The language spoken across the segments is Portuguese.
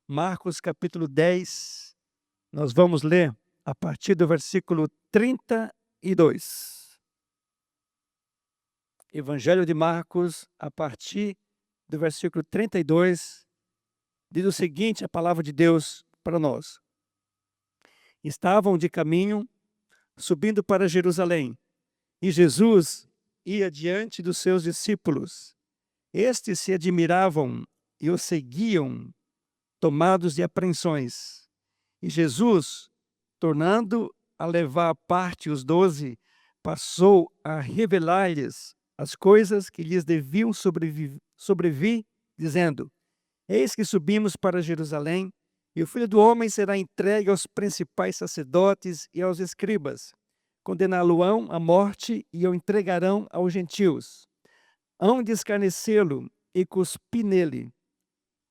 Marcos capítulo 10, nós vamos ler a partir do versículo 32. Evangelho de Marcos, a partir do versículo 32, diz o seguinte, a palavra de Deus para nós. Estavam de caminho, subindo para Jerusalém, e Jesus ia diante dos seus discípulos. Estes se admiravam e o seguiam, tomados de apreensões. E Jesus, tornando a levar à parte os 12, passou a revelar-lhes as coisas que lhes deviam sobrevir, dizendo: Eis que subimos para Jerusalém, e o Filho do Homem será entregue aos principais sacerdotes e aos escribas. Condená-lo-ão à morte e o entregarão aos gentios. Hão de escarnecê-lo e cuspir nele,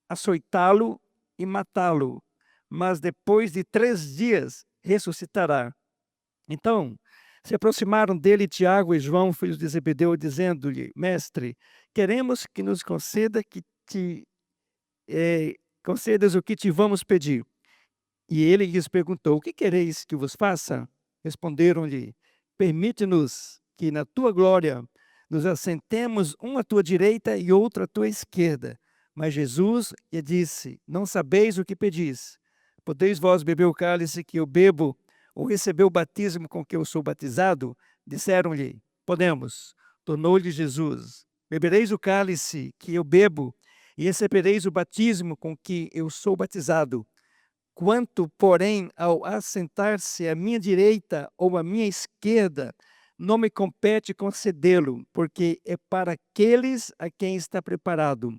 açoitá-lo e matá-lo, mas depois de 3 dias ressuscitará. Então se aproximaram dele Tiago e João, filhos de Zebedeu, dizendo-lhe: Mestre, queremos que nos concedas o que te vamos pedir. E ele lhes perguntou: O que quereis que vos faça? Responderam-lhe: Permite-nos que na tua glória nos assentemos um à tua direita e outro à tua esquerda. Mas Jesus lhe disse: Não sabeis o que pedis. Podeis vós beber o cálice que eu bebo, ou receber o batismo com que eu sou batizado? Disseram-lhe: Podemos. Tornou-lhe Jesus: Bebereis o cálice que eu bebo, e recebereis o batismo com que eu sou batizado. Quanto, porém, ao assentar-se à minha direita ou à minha esquerda, não me compete concedê-lo, porque é para aqueles a quem está preparado.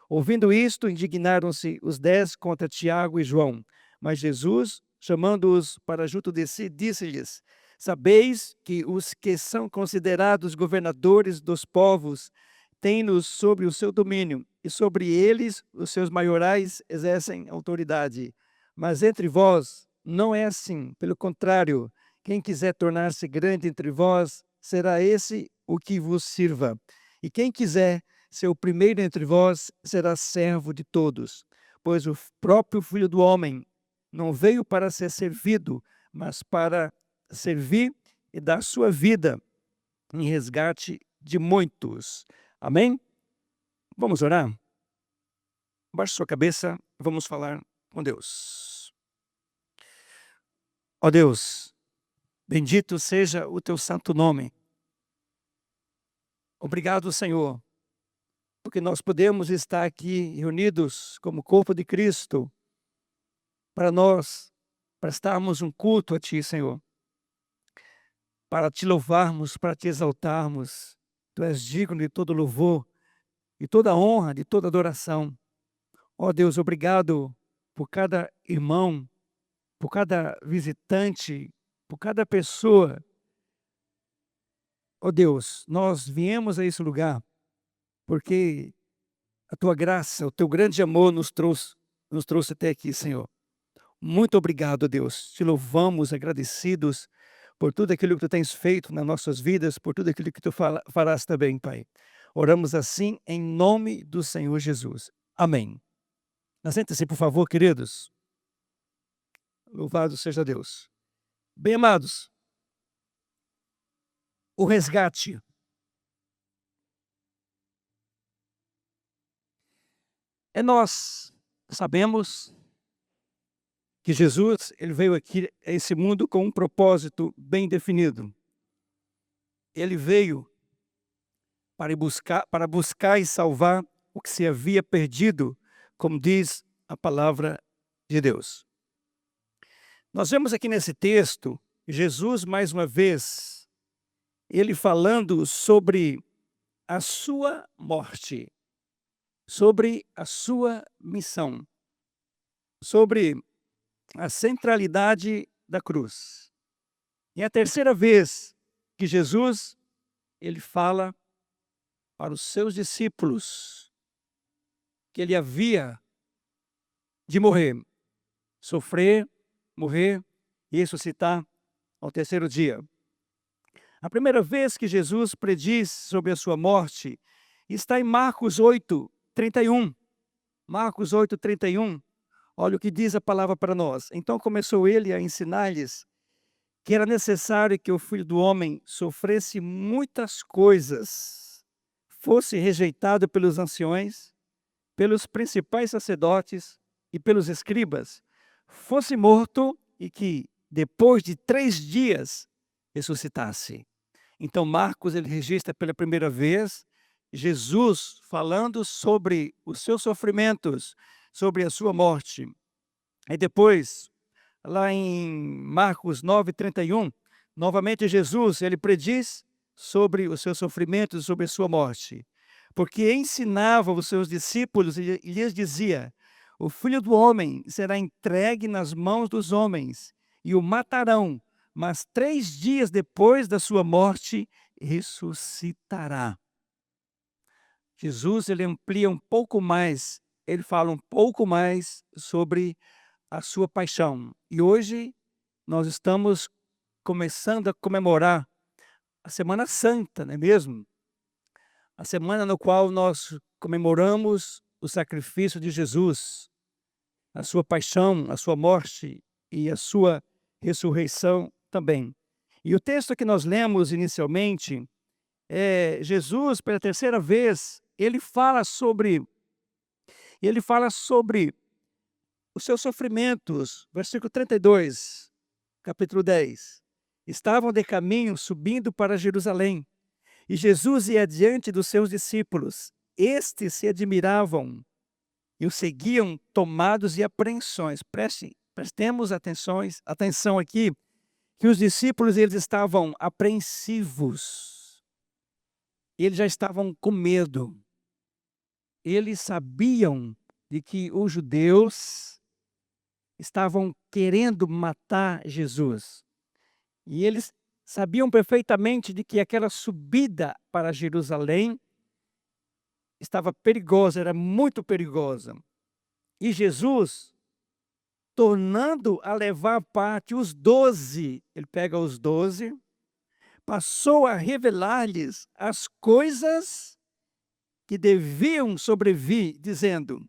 Ouvindo isto, indignaram-se os 10 contra Tiago e João. Mas Jesus, chamando-os para junto de si, disse-lhes: Sabeis que os que são considerados governadores dos povos têm-nos sobre o seu domínio, e sobre eles os seus maiorais exercem autoridade. Mas entre vós não é assim. Pelo contrário, quem quiser tornar-se grande entre vós, será esse o que vos sirva. E quem quiser ser o primeiro entre vós, será servo de todos. Pois o próprio Filho do Homem não veio para ser servido, mas para servir e dar sua vida em resgate de muitos. Amém? Vamos orar? Baixe sua cabeça, vamos falar com Deus. Ó Deus, bendito seja o teu santo nome. Obrigado, Senhor, porque nós podemos estar aqui reunidos como corpo de Cristo para nós prestarmos um culto a Ti, Senhor, para Te louvarmos, para Te exaltarmos. Tu és digno de todo louvor, de toda honra, de toda adoração. Ó Deus, obrigado por cada irmão, por cada visitante, por cada pessoa. Ó Deus, nós viemos a esse lugar porque a Tua graça, o Teu grande amor nos trouxe até aqui, Senhor. Muito obrigado, Deus. Te louvamos agradecidos por tudo aquilo que Tu tens feito nas nossas vidas, por tudo aquilo que Tu farás também, Pai. Oramos assim em nome do Senhor Jesus. Amém. Assente-se, por favor, queridos. Louvado seja Deus. Bem amados, o resgate. Nós sabemos que Jesus ele veio aqui a esse mundo com um propósito bem definido. Ele veio para buscar e salvar o que se havia perdido, como diz a palavra de Deus. Nós vemos aqui nesse texto, Jesus, mais uma vez, ele falando sobre a sua morte, sobre a sua missão, sobre a centralidade da cruz. E é a terceira vez que Jesus, ele fala para os seus discípulos que ele havia de morrer, sofrer, morrer e ressuscitar ao terceiro dia. A primeira vez que Jesus prediz sobre a sua morte está em Marcos 8:31. Marcos 8:31, Olha o que diz a palavra para nós. Então começou ele a ensinar-lhes que era necessário que o Filho do Homem sofresse muitas coisas, fosse rejeitado pelos anciões, pelos principais sacerdotes e pelos escribas, fosse morto e que, depois de 3 dias, ressuscitasse. Então Marcos ele registra pela primeira vez Jesus falando sobre os seus sofrimentos, sobre a sua morte. Aí depois, lá em Marcos 9:31, novamente Jesus, ele prediz sobre os seus sofrimentos, sobre a sua morte. Porque ensinava os seus discípulos e lhes dizia: o Filho do Homem será entregue nas mãos dos homens e o matarão, mas 3 dias depois da sua morte ressuscitará. Jesus ele amplia um pouco mais, ele fala um pouco mais sobre a sua paixão. E hoje nós estamos começando a comemorar a Semana Santa, não é mesmo? A semana no qual nós comemoramos o sacrifício de Jesus, a sua paixão, a sua morte e a sua ressurreição também. E o texto que nós lemos inicialmente é Jesus, pela terceira vez, ele fala sobre os seus sofrimentos, versículo 32, capítulo 10. Estavam de caminho subindo para Jerusalém, e Jesus ia diante dos seus discípulos. Estes se admiravam e o seguiam tomados de apreensões. Prestemos atenção aqui, que os discípulos eles estavam apreensivos. Eles já estavam com medo. Eles sabiam de que os judeus estavam querendo matar Jesus. E eles sabiam perfeitamente de que aquela subida para Jerusalém estava perigosa, era muito perigosa. E Jesus, tornando a levar parte os 12, ele pega os 12, passou a revelar-lhes as coisas que deviam sobrevir, dizendo: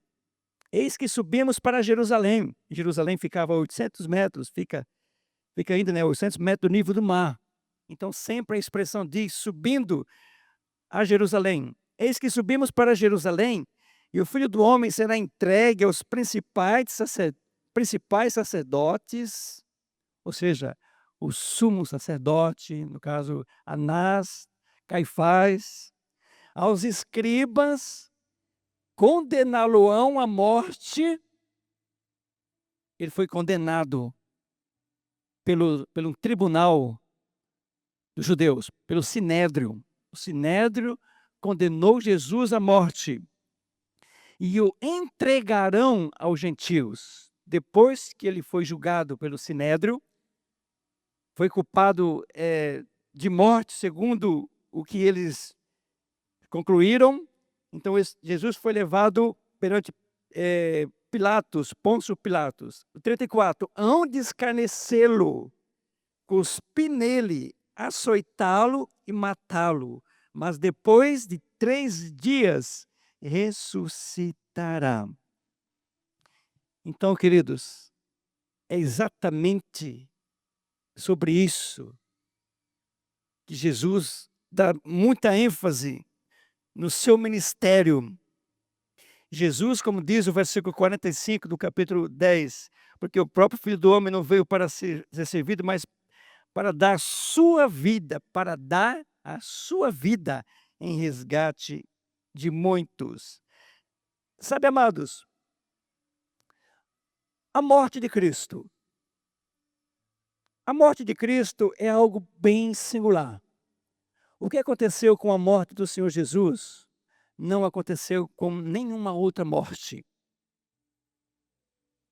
eis que subimos para Jerusalém. Jerusalém ficava a 800 metros, fica ainda, 800 metros do nível do mar. Então sempre a expressão diz, subindo a Jerusalém. Eis que subimos para Jerusalém, e o Filho do Homem será entregue aos principais sacerdotes, ou seja, o sumo sacerdote, no caso Anás, Caifás, aos escribas, condená-lo-ão à morte. Ele foi condenado pelo tribunal dos judeus, pelo Sinédrio. O Sinédrio condenou Jesus à morte e o entregarão aos gentios. Depois que ele foi julgado pelo Sinédrio, foi culpado de morte, segundo o que eles concluíram. Então Jesus foi levado perante Pilatos, Pôncio Pilatos. 34, hão de escarnecê-lo, cuspir nele, açoitá-lo e matá-lo, mas depois de 3 dias ressuscitará. Então, queridos, é exatamente sobre isso que Jesus dá muita ênfase no seu ministério. Jesus, como diz o versículo 45 do capítulo 10, porque o próprio Filho do Homem não veio para ser servido, mas para dar a sua vida em resgate de muitos. Sabe, amados, a morte de Cristo é algo bem singular. O que aconteceu com a morte do Senhor Jesus não aconteceu com nenhuma outra morte.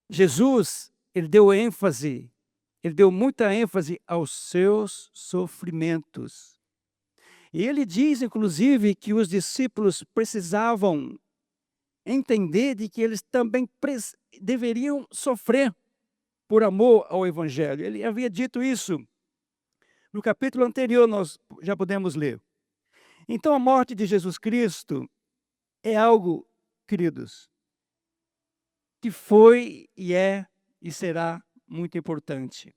Jesus, ele deu muita ênfase aos seus sofrimentos. E ele diz, inclusive, que os discípulos precisavam entender de que eles também deveriam sofrer por amor ao Evangelho. Ele havia dito isso. No capítulo anterior, nós já podemos ler. Então, a morte de Jesus Cristo é algo, queridos, que foi e é e será muito importante.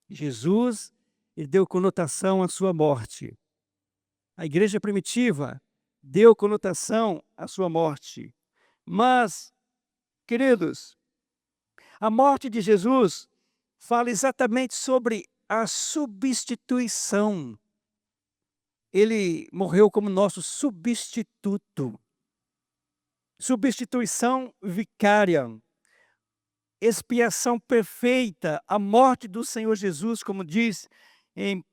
Jesus, ele deu conotação à sua morte. A igreja primitiva deu conotação à sua morte. Mas, queridos, a morte de Jesus fala exatamente sobre a substituição. Ele morreu como nosso substituto. Substituição vicária. Expiação perfeita. A morte do Senhor Jesus, como diz em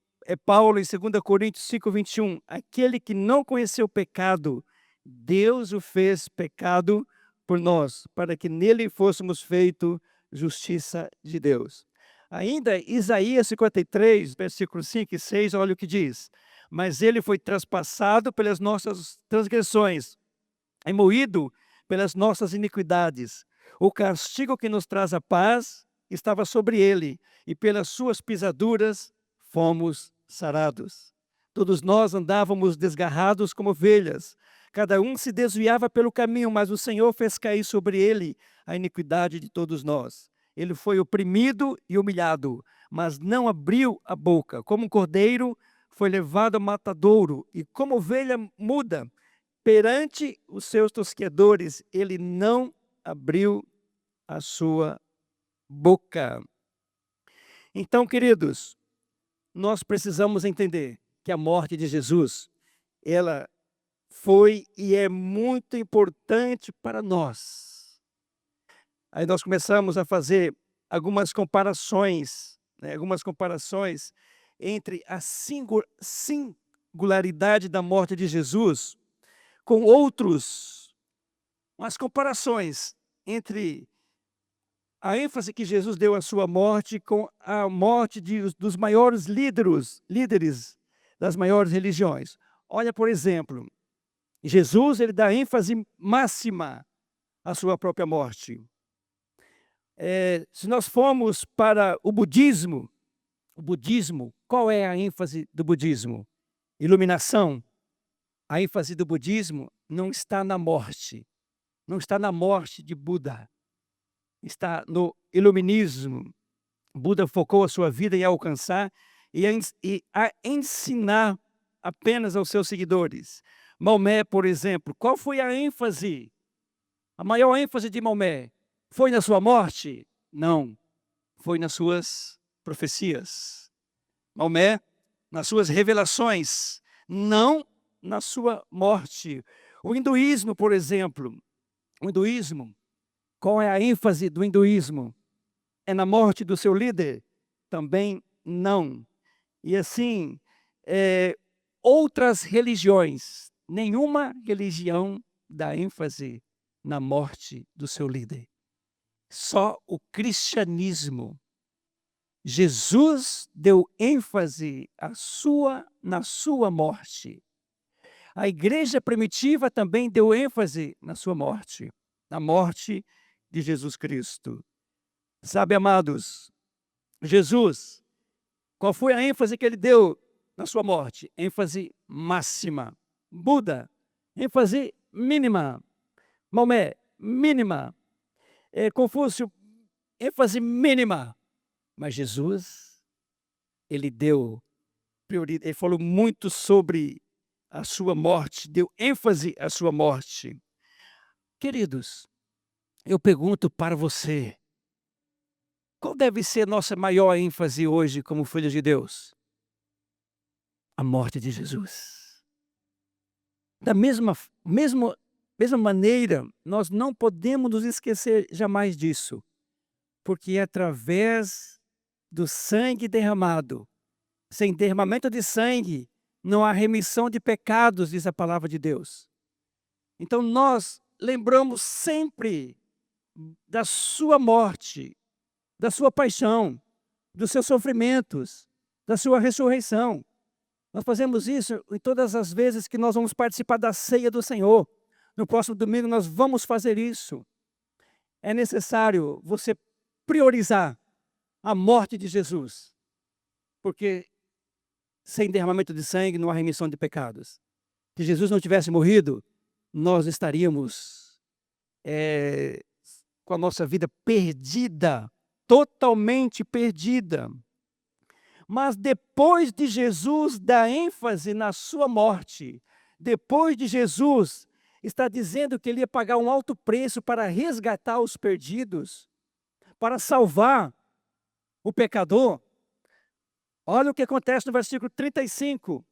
Paulo em 2 Coríntios 5:21. Aquele que não conheceu o pecado, Deus o fez pecado por nós, para que nele fôssemos feito justiça de Deus. Ainda Isaías 53, versículos 5 e 6, olha o que diz. Mas ele foi traspassado pelas nossas transgressões, e moído pelas nossas iniquidades. O castigo que nos traz a paz estava sobre ele, e pelas suas pisaduras fomos sarados. Todos nós andávamos desgarrados como ovelhas, cada um se desviava pelo caminho, mas o Senhor fez cair sobre ele a iniquidade de todos nós. Ele foi oprimido e humilhado, mas não abriu a boca. Como um cordeiro, foi levado ao matadouro, e como ovelha muda, perante os seus tosquedores, ele não abriu a sua boca. Então, queridos, nós precisamos entender que a morte de Jesus, ela foi e é muito importante para nós. Aí nós começamos a fazer algumas comparações, entre a singularidade da morte de Jesus com outros, as comparações entre a ênfase que Jesus deu à sua morte com a morte dos maiores líderes das maiores religiões. Olha, por exemplo, Jesus, ele dá ênfase máxima à sua própria morte. Se nós formos para o budismo, qual é a ênfase do budismo? Iluminação. A ênfase do budismo não está na morte, não está na morte de Buda, está no iluminismo. Buda focou a sua vida em alcançar e a ensinar apenas aos seus seguidores. Maomé, por exemplo, qual foi a ênfase? A maior ênfase de Maomé foi na sua morte? Não, foi nas suas profecias. Maomé, nas suas revelações, não na sua morte. O hinduísmo, por exemplo, qual é a ênfase do hinduísmo? É na morte do seu líder? Também não. E assim, outras religiões, nenhuma religião dá ênfase na morte do seu líder. Só o cristianismo. Jesus deu ênfase na sua morte. A igreja primitiva também deu ênfase na sua morte, na morte de Jesus Cristo. Sabe, amados, Jesus, qual foi a ênfase que ele deu na sua morte? ênfase máxima. Buda, ênfase mínima. Maomé, mínima. Confúcio, ênfase mínima. Mas Jesus, ele deu prioridade, ele falou muito sobre a sua morte, deu ênfase à sua morte. Queridos, eu pergunto para você, qual deve ser nossa maior ênfase hoje como filhos de Deus? A morte de Jesus. Da mesma maneira, nós não podemos nos esquecer jamais disso, porque é através do sangue derramado, sem derramamento de sangue, não há remissão de pecados, diz a palavra de Deus. Então nós lembramos sempre da sua morte, da sua paixão, dos seus sofrimentos, da sua ressurreição. Nós fazemos isso em todas as vezes que nós vamos participar da ceia do Senhor. No próximo domingo nós vamos fazer isso. É necessário você priorizar a morte de Jesus, porque sem derramamento de sangue não há remissão de pecados. Se Jesus não tivesse morrido, nós estaríamos com a nossa vida perdida, totalmente perdida. Mas depois de Jesus dar ênfase na sua morte, depois de Jesus estar dizendo que ele ia pagar um alto preço para resgatar os perdidos, para salvar o pecador, olha o que acontece no versículo 35.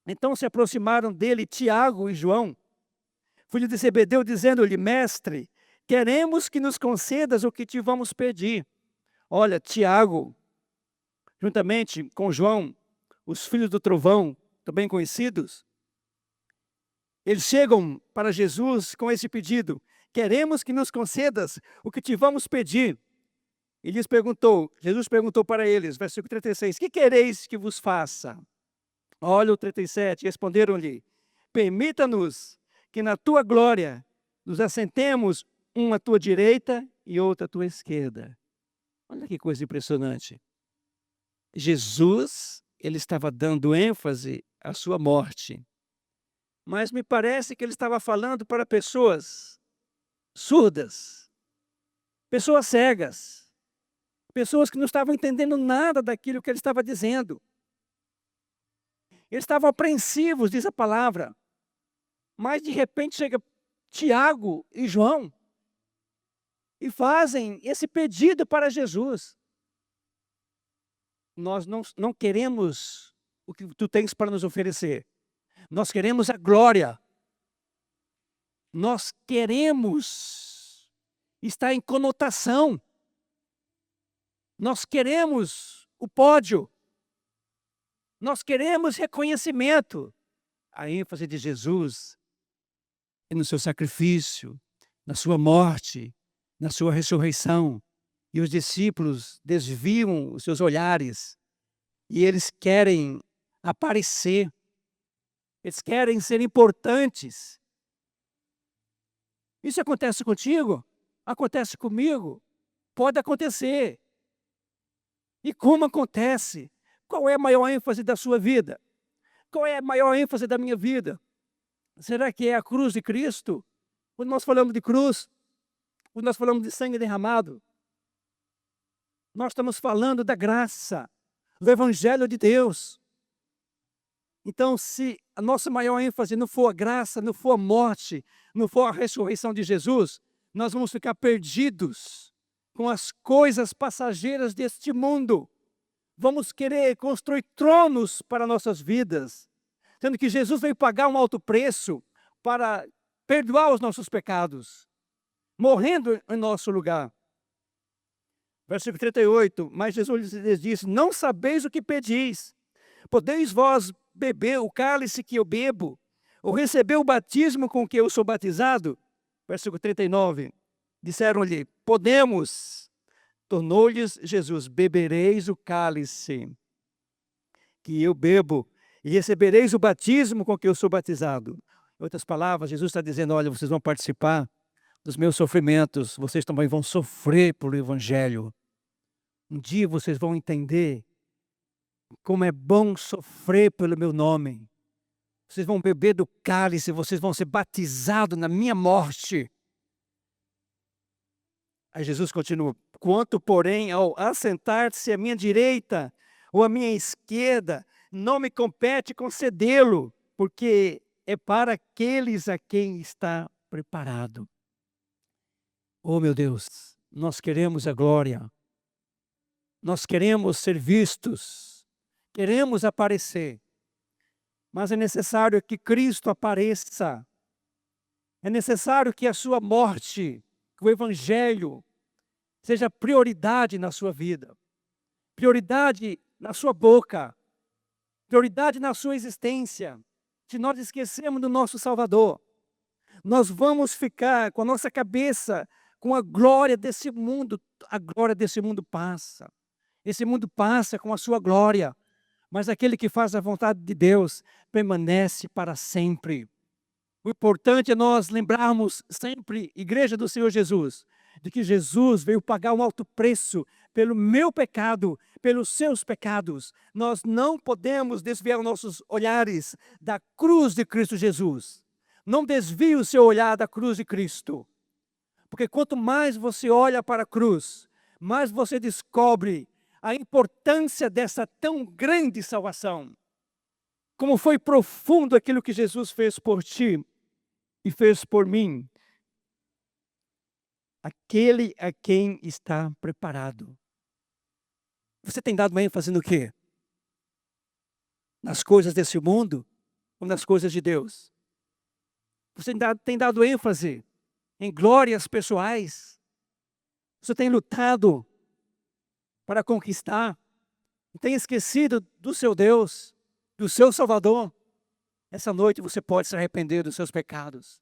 Então se aproximaram dele Tiago e João, filho de Zebedeu, dizendo-lhe: Mestre, queremos que nos concedas o que te vamos pedir. Olha, Tiago, juntamente com João, os filhos do trovão, também conhecidos, eles chegam para Jesus com esse pedido: queremos que nos concedas o que te vamos pedir. E Jesus perguntou para eles, versículo 36, que quereis que vos faça? Olha o 37, responderam-lhe: permita-nos que na tua glória nos assentemos, um à tua direita e outro à tua esquerda. Olha que coisa impressionante. Jesus, ele estava dando ênfase à sua morte. Mas me parece que ele estava falando para pessoas surdas, pessoas cegas, pessoas que não estavam entendendo nada daquilo que ele estava dizendo. Eles estavam apreensivos, diz a palavra. Mas de repente chega Tiago e João e fazem esse pedido para Jesus. Nós não queremos o que tu tens para nos oferecer. Nós queremos a glória. Nós queremos estar em conotação. Nós queremos o pódio. Nós queremos reconhecimento. A ênfase de Jesus é no seu sacrifício, na sua morte, na sua ressurreição. E os discípulos desviam os seus olhares e eles querem aparecer. Eles querem ser importantes. Isso acontece contigo? Acontece comigo? Pode acontecer. E como acontece? Qual é a maior ênfase da sua vida? Qual é a maior ênfase da minha vida? Será que é a cruz de Cristo? Quando nós falamos de cruz, quando nós falamos de sangue derramado, nós estamos falando da graça, do Evangelho de Deus. Então, se a nossa maior ênfase não for a graça, não for a morte, não for a ressurreição de Jesus, nós vamos ficar perdidos com as coisas passageiras deste mundo. Vamos querer construir tronos para nossas vidas, sendo que Jesus veio pagar um alto preço para perdoar os nossos pecados, morrendo em nosso lugar. Versículo 38, mas Jesus lhes disse: não sabeis o que pedis. Podeis vós beber o cálice que eu bebo, ou receber o batismo com que eu sou batizado? Versículo 39, disseram-lhe: podemos. Tornou-lhes Jesus: bebereis o cálice que eu bebo, e recebereis o batismo com que eu sou batizado. Em outras palavras, Jesus está dizendo: olha, vocês vão participar dos meus sofrimentos, vocês também vão sofrer pelo Evangelho. Um dia vocês vão entender como é bom sofrer pelo meu nome. Vocês vão beber do cálice, vocês vão ser batizados na minha morte. Aí Jesus continua: quanto, porém, ao assentar-se à minha direita ou à minha esquerda, não me compete concedê-lo, porque é para aqueles a quem está preparado. Oh, meu Deus, nós queremos a glória. Nós queremos ser vistos. Queremos aparecer. Mas é necessário que Cristo apareça. É necessário que a sua morte, que o Evangelho, seja prioridade na sua vida. Prioridade na sua boca. Prioridade na sua existência. Se nós esquecemos do nosso Salvador, nós vamos ficar com a nossa cabeça com a glória desse mundo. A glória desse mundo passa. Esse mundo passa com a sua glória. Mas aquele que faz a vontade de Deus permanece para sempre. O importante é nós lembrarmos sempre, Igreja do Senhor Jesus, de que Jesus veio pagar um alto preço pelo meu pecado, pelos seus pecados. Nós não podemos desviar os nossos olhares da cruz de Cristo Jesus. Não desvie o seu olhar da cruz de Cristo. Porque quanto mais você olha para a cruz, mais você descobre a importância dessa tão grande salvação. Como foi profundo aquilo que Jesus fez por ti e fez por mim. Aquele a quem está preparado. Você tem dado ênfase no quê? Nas coisas desse mundo ou nas coisas de Deus? Você tem dado ênfase em glórias pessoais? Você tem lutado para conquistar? Tem esquecido do seu Deus, do seu Salvador? Essa noite você pode se arrepender dos seus pecados.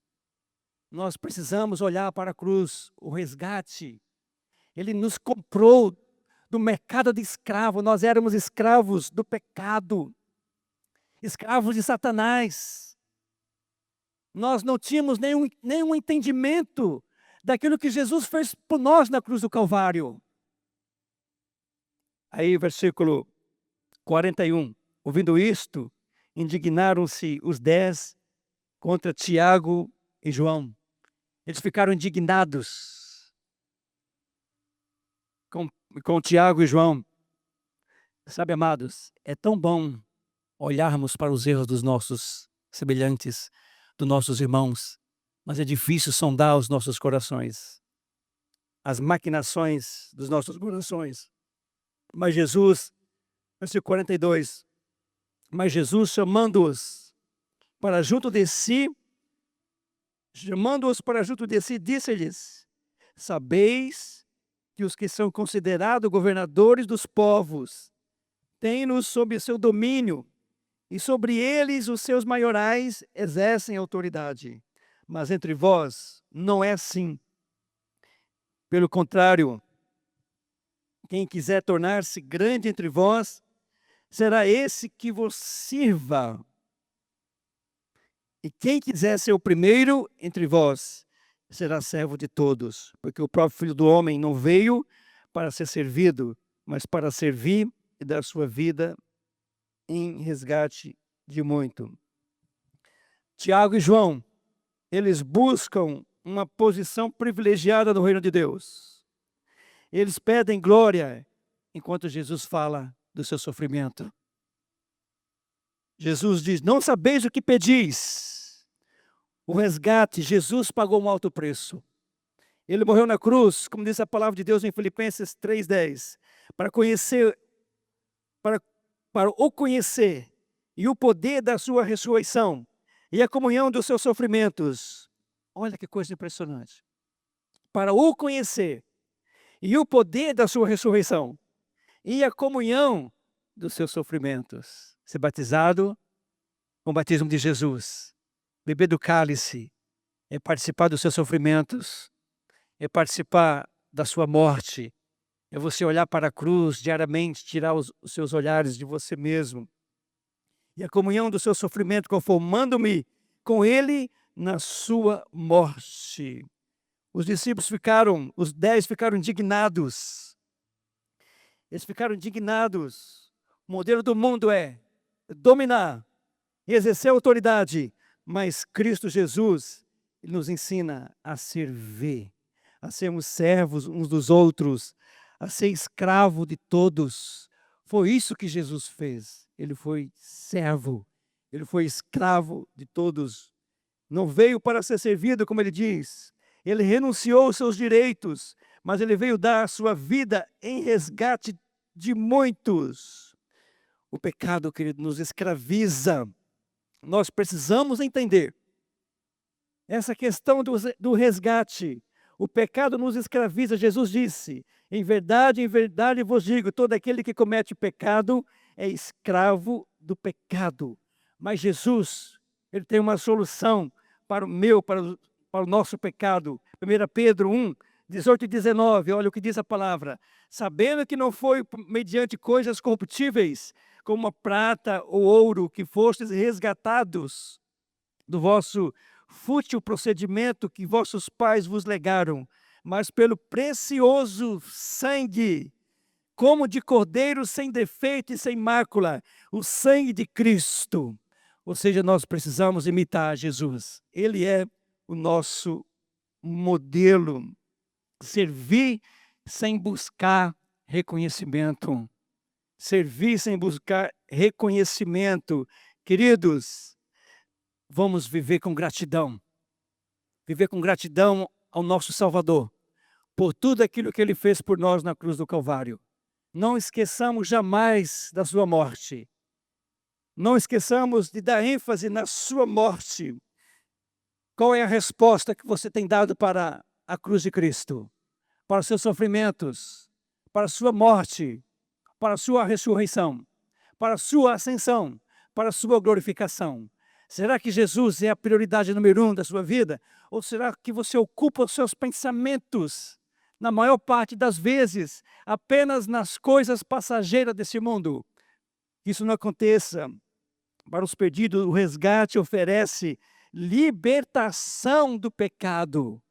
Nós precisamos olhar para a cruz, o resgate. Ele nos comprou do mercado de escravo. Nós éramos escravos do pecado, escravos de Satanás. Nós não tínhamos nenhum entendimento daquilo que Jesus fez por nós na cruz do Calvário. Aí, versículo 41. Ouvindo isto, indignaram-se os 10 contra Tiago e João. Eles ficaram indignados com Tiago e João. Sabe, amados, é tão bom olharmos para os erros dos nossos semelhantes, dos nossos irmãos, mas é difícil sondar os nossos corações, as maquinações dos nossos corações. Mas Jesus, versículo 42, mas Jesus chamando-os para junto de si, disse-lhes: sabeis que os que são considerados governadores dos povos têm-nos sob seu domínio, e sobre eles os seus maiorais exercem autoridade. Mas entre vós não é assim. Pelo contrário, quem quiser tornar-se grande entre vós, será esse que vos sirva. E quem quiser ser o primeiro entre vós, será servo de todos. Porque o próprio Filho do Homem não veio para ser servido, mas para servir e dar sua vida em resgate de muito. Tiago e João, eles buscam uma posição privilegiada no reino de Deus. Eles pedem glória enquanto Jesus fala do seu sofrimento. Jesus diz: não sabeis o que pedis. O resgate, Jesus pagou um alto preço. Ele morreu na cruz, como diz a palavra de Deus em Filipenses 3:10, para o conhecer e o poder da sua ressurreição e a comunhão dos seus sofrimentos. Olha que coisa impressionante. Para o conhecer e o poder da sua ressurreição e a comunhão dos seus sofrimentos. Ser batizado com o batismo de Jesus, beber do cálice, é participar dos seus sofrimentos, é participar da sua morte, é você olhar para a cruz diariamente, tirar os seus olhares de você mesmo. E a comunhão do seu sofrimento, conformando-me com ele na sua morte. Os discípulos os 10 ficaram indignados. Eles ficaram indignados. O modelo do mundo é dominar, exercer autoridade, mas Cristo Jesus nos ensina a servir, a sermos servos uns dos outros, a ser escravo de todos. Foi isso que Jesus fez. Ele foi servo, ele foi escravo de todos. Não veio para ser servido, como ele diz. Ele renunciou aos seus direitos, mas ele veio dar a sua vida em resgate de muitos. O pecado, querido, nos escraviza. Nós precisamos entender essa questão do resgate. O pecado nos escraviza. Jesus disse: em verdade vos digo, todo aquele que comete pecado é escravo do pecado. Mas Jesus, ele tem uma solução para o nosso pecado. 1 Pedro 1, 18 e 19, olha o que diz a palavra. Sabendo que não foi mediante coisas corruptíveis, como a prata ou ouro, que fostes resgatados do vosso fútil procedimento que vossos pais vos legaram, mas pelo precioso sangue, como de cordeiro sem defeito e sem mácula, o sangue de Cristo. Ou seja, nós precisamos imitar Jesus. Ele é o nosso modelo. Servir sem buscar reconhecimento. Servir sem buscar reconhecimento. Queridos, vamos viver com gratidão. Viver com gratidão ao nosso Salvador, por tudo aquilo que Ele fez por nós na cruz do Calvário. Não esqueçamos jamais da sua morte. Não esqueçamos de dar ênfase na sua morte. Qual é a resposta que você tem dado para a cruz de Cristo? Para os seus sofrimentos, para a sua morte, para a sua ressurreição, para a sua ascensão, para a sua glorificação. Será que Jesus é a prioridade número 1 da sua vida? Ou será que você ocupa os seus pensamentos, na maior parte das vezes, apenas nas coisas passageiras desse mundo? Que isso não aconteça. Para os perdidos, o resgate oferece libertação do pecado.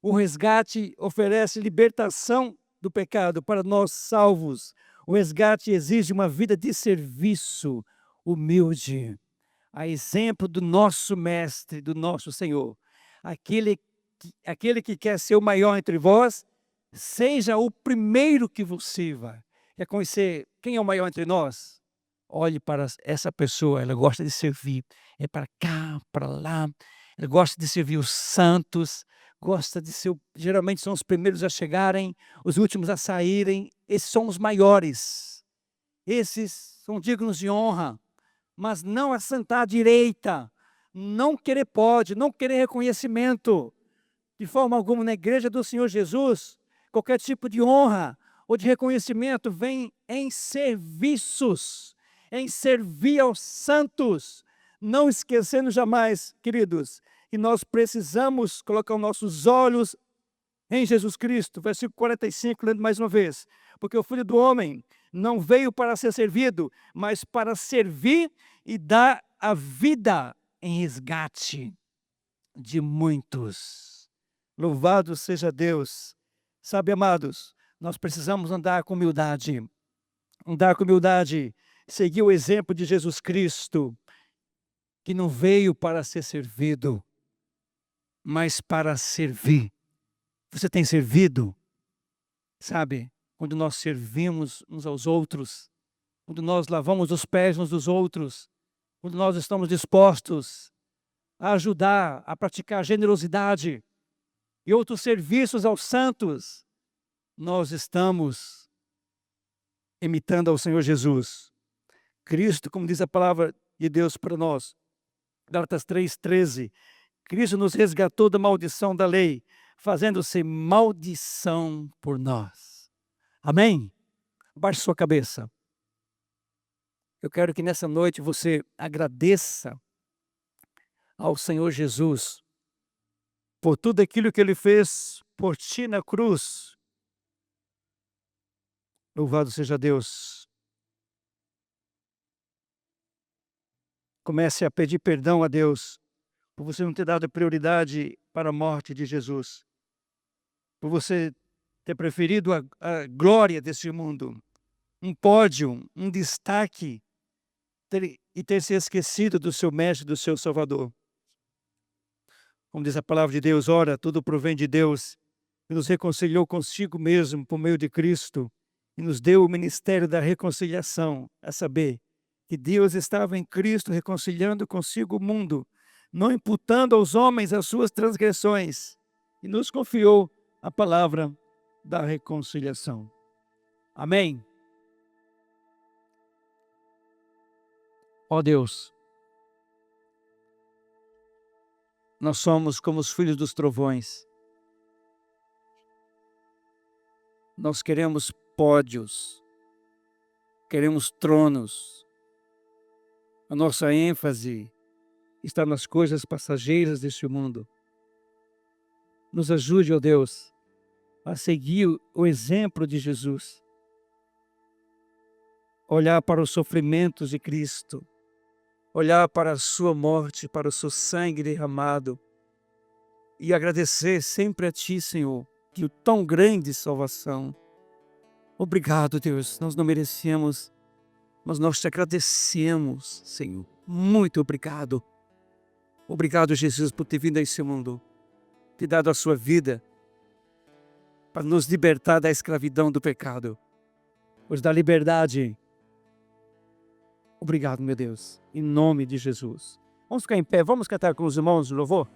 O resgate oferece libertação do pecado para nós salvos. O resgate exige uma vida de serviço humilde, a exemplo do nosso Mestre, do nosso Senhor. Aquele que quer ser o maior entre vós, seja o primeiro que vos sirva. Quer conhecer quem é o maior entre nós? Olhe para essa pessoa, ela gosta de servir. É para cá, para lá. Ela gosta de servir os santos, gosta de ser, geralmente são os primeiros a chegarem, os últimos a saírem. Esses são os maiores. Esses são dignos de honra, mas não assentar à direita, não querer pódio, não querer reconhecimento. De forma alguma, na igreja do Senhor Jesus, qualquer tipo de honra ou de reconhecimento vem em serviços, em servir aos santos, não esquecendo jamais, queridos, que nós precisamos colocar os nossos olhos em Jesus Cristo. Versículo 45, lendo mais uma vez. Porque o Filho do Homem não veio para ser servido, mas para servir e dar a vida em resgate de muitos. Louvado seja Deus. Sabe, amados, nós precisamos andar com humildade. Andar com humildade. Seguir o exemplo de Jesus Cristo, que não veio para ser servido, mas para servir. Você tem servido? Sabe, quando nós servimos uns aos outros, quando nós lavamos os pés uns dos outros, quando nós estamos dispostos a ajudar, a praticar generosidade e outros serviços aos santos, nós estamos imitando ao Senhor Jesus. Cristo, como diz a palavra de Deus para nós, Gálatas 3:13, Cristo nos resgatou da maldição da lei, fazendo-se maldição por nós. Amém? Baixe sua cabeça. Eu quero que nessa noite você agradeça ao Senhor Jesus por tudo aquilo que Ele fez por ti na cruz. Louvado seja Deus. Comece a pedir perdão a Deus por você não ter dado prioridade para a morte de Jesus, por você ter preferido a glória desse mundo, um pódio, um destaque, e ter se esquecido do seu Mestre, do seu Salvador. Como diz a palavra de Deus, ora, tudo provém de Deus, que nos reconciliou consigo mesmo por meio de Cristo, e nos deu o ministério da reconciliação, a saber, que Deus estava em Cristo reconciliando consigo o mundo, não imputando aos homens as suas transgressões, e nos confiou a palavra da reconciliação. Amém? Ó Deus, nós somos como os filhos dos trovões. Nós queremos pódios, queremos tronos. A nossa ênfase está nas coisas passageiras deste mundo. Nos ajude, ó Deus, a seguir o exemplo de Jesus. Olhar para os sofrimentos de Cristo. Olhar para a sua morte, para o seu sangue derramado. E agradecer sempre a Ti, Senhor, que o tão grande salvação. Obrigado, Deus, nós não merecemos, mas nós te agradecemos, Senhor. Muito obrigado. Obrigado, Jesus, por ter vindo a esse mundo, ter dado a sua vida para nos libertar da escravidão do pecado, nos dar liberdade. Obrigado, meu Deus, em nome de Jesus. Vamos ficar em pé, vamos cantar com os irmãos de louvor?